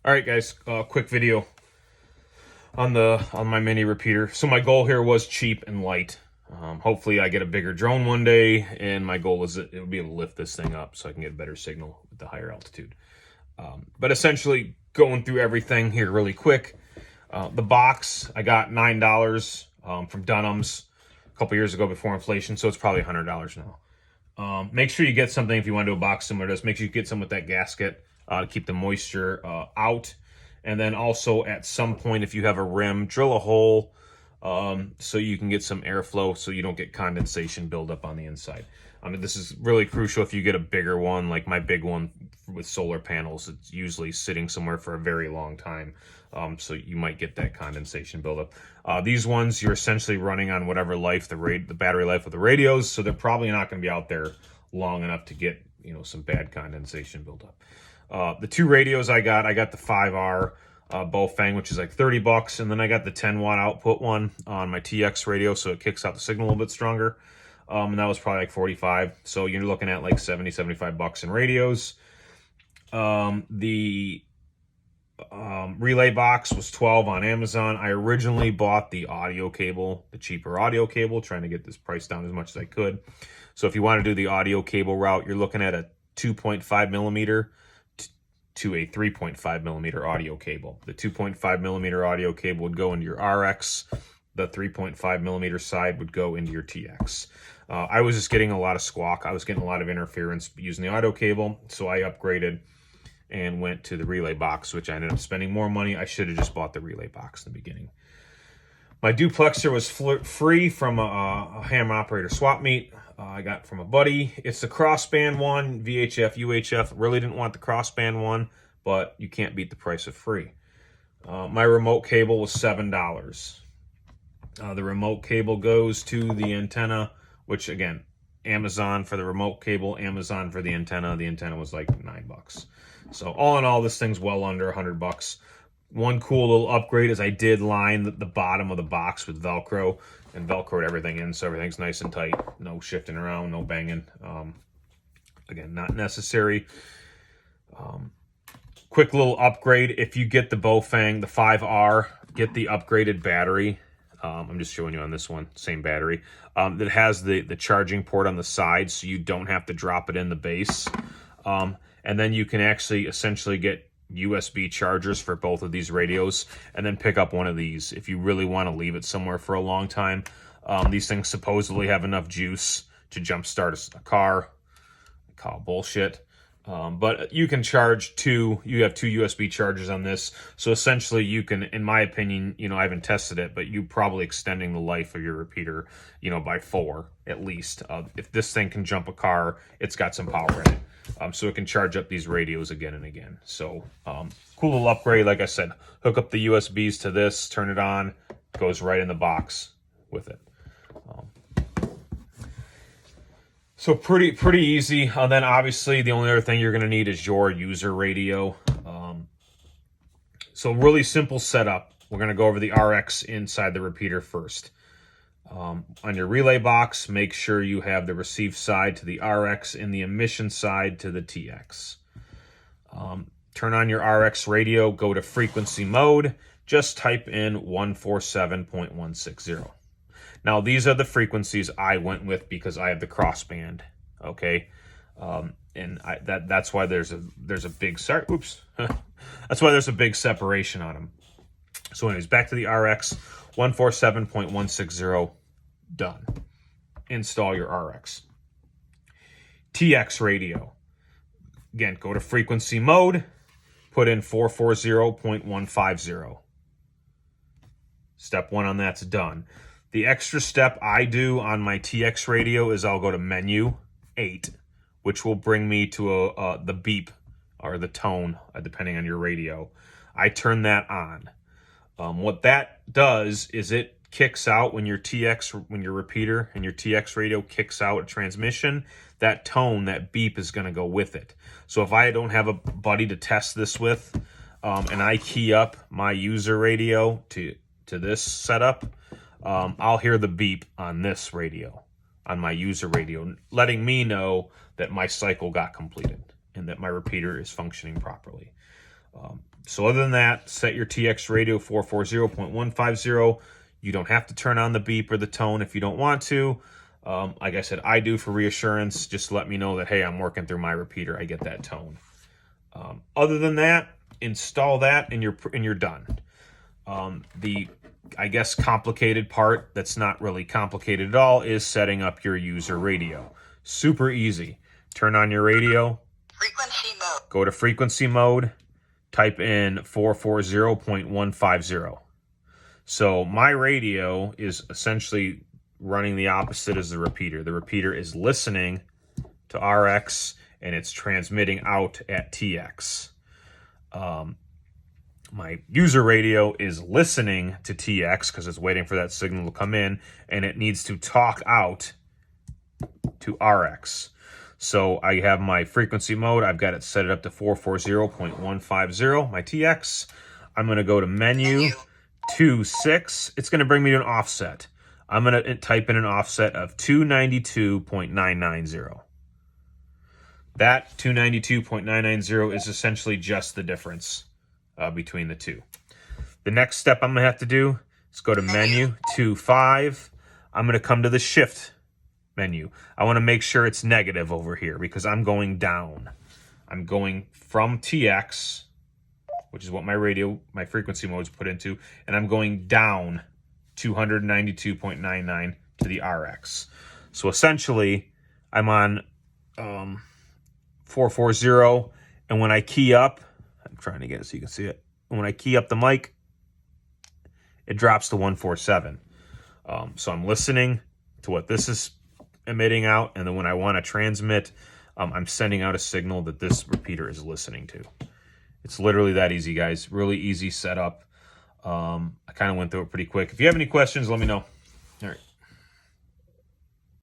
All right, guys, quick video on my mini repeater. So my goal here was cheap and light. Hopefully I get a bigger drone one day, and my goal is that it would be able to lift this thing up so I can get a better signal with the higher altitude. But essentially, going through everything here really quick. The box, I got $9 from Dunham's a couple years ago before inflation, so it's probably $100 now. Make sure you get something if you want to do a box similar to this. Make sure you get some with that gasket to keep the moisture out. And then also at some point, if you have a rim, drill a hole so you can get some airflow so you don't get condensation buildup on the inside. I mean, this is really crucial if you get a bigger one, like my big one with solar panels. It's usually sitting somewhere for a very long time, so you might get that condensation buildup. These ones, you're essentially running on whatever life, the battery life of the radios, so they're probably not going to be out there long enough to get, some bad condensation buildup. The two radios I got the 5R Baofeng, which is like $30, and then I got the 10-watt output one on my TX radio, so it kicks out the signal a little bit stronger. And that was probably like $45. So you're looking at like $70-75 in radios. The relay box was $12 on Amazon. I originally bought the audio cable, the cheaper audio cable, trying to get this price down as much as I could. So if you want to do the audio cable route, you're looking at a 2.5 millimeter to a 3.5 millimeter audio cable. The 2.5 millimeter audio cable would go into your RX. The 3.5 millimeter side would go into your TX. I was just getting a lot of squawk. I was getting a lot of interference using the audio cable, so I upgraded and went to the relay box, which I ended up spending more money. I should have just bought the relay box in the beginning. My duplexer was free from a ham operator swap meet I got from a buddy. It's the crossband one, VHF, UHF. Really didn't want the crossband one, but you can't beat the price of free. My remote cable was $7. The remote cable goes to the antenna, which again, Amazon for the remote cable, Amazon for the antenna. The antenna was like $9. So all in all, this thing's well under $100. One cool little upgrade is I did line the bottom of the box with Velcro and Velcroed everything in, so everything's nice and tight. No shifting around, no banging. Again, not necessary. Quick little upgrade. If you get the Baofeng, the 5R, get the upgraded battery. I'm just showing you on this one, same battery. That has the charging port on the side, so you don't have to drop it in the base. And then you can actually essentially get USB chargers for both of these radios, and then pick up one of these if you really want to leave it somewhere for a long time. These things supposedly have enough juice to jumpstart a car. I call bullshit. But you can charge you have two USB chargers on this. So essentially you can, in my opinion, I haven't tested it, but you probably extending the life of your repeater, by 4 at least. If this thing can jump a car, it's got some power in it. So it can charge up these radios again and again. So cool little upgrade. Like I said, hook up the USBs to this, turn it on, goes right in the box with it. So pretty easy. And then obviously the only other thing you're going to need is your user radio. So really simple setup. We're going to go over the RX inside the repeater first. On your relay box, make sure you have the receive side to the RX and the emission side to the TX. Turn on your RX radio, go to frequency mode, just type in 147.160. Now, these are the frequencies I went with because I have the crossband, okay? And that's why there's a big that's why there's a big separation on them. So anyways, back to the RX, 147.160, done. Install your RX. TX radio. Again, go to frequency mode, put in 440.150. Step 1 on that's done. The extra step I do on my TX radio is I'll go to menu 8, which will bring me to the beep or the tone, depending on your radio. I turn that on. What that does is it kicks out when your repeater and your TX radio kicks out a transmission, that tone, that beep is going to go with it. So if I don't have a buddy to test this with, and I key up my user radio to this setup, I'll hear the beep on this radio, on my user radio, letting me know that my cycle got completed and that my repeater is functioning properly. So other than that, set your TX radio 440.150. You don't have to turn on the beep or the tone if you don't want to. Like I said, I do for reassurance. Just let me know that, hey, I'm working through my repeater. I get that tone. Other than that, install that and you're done. The, I guess, complicated part that's not really complicated at all is setting up your user radio. Super easy. Turn on your radio. Frequency mode. Go to frequency mode. Type in 440.150. So my radio is essentially running the opposite as the repeater. The repeater is listening to RX and it's transmitting out at TX. My user radio is listening to TX because it's waiting for that signal to come in, and it needs to talk out to RX. So I have my frequency mode. I've got it set it up to 440.150, my TX. I'm going to go to menu 26. It's going to bring me to an offset. I'm going to type in an offset of 292.990. That 292.990 is essentially just the difference between the two. The next step I'm going to have to do is go to menu 25. I'm going to come to the shift menu. I want to make sure it's negative over here because I'm going down. I'm going from TX, which is what my frequency mode is put into, and I'm going down 292.99 to the RX. So essentially, I'm on 440, and when I key up, I'm trying to get it so you can see it. And when I key up the mic, it drops to 147. So I'm listening to what this is emitting out, and then when I want to transmit, I'm sending out a signal that this repeater is listening to. It's literally that easy, guys. Really easy setup. I kind of went through it pretty quick. If you have any questions, let me know.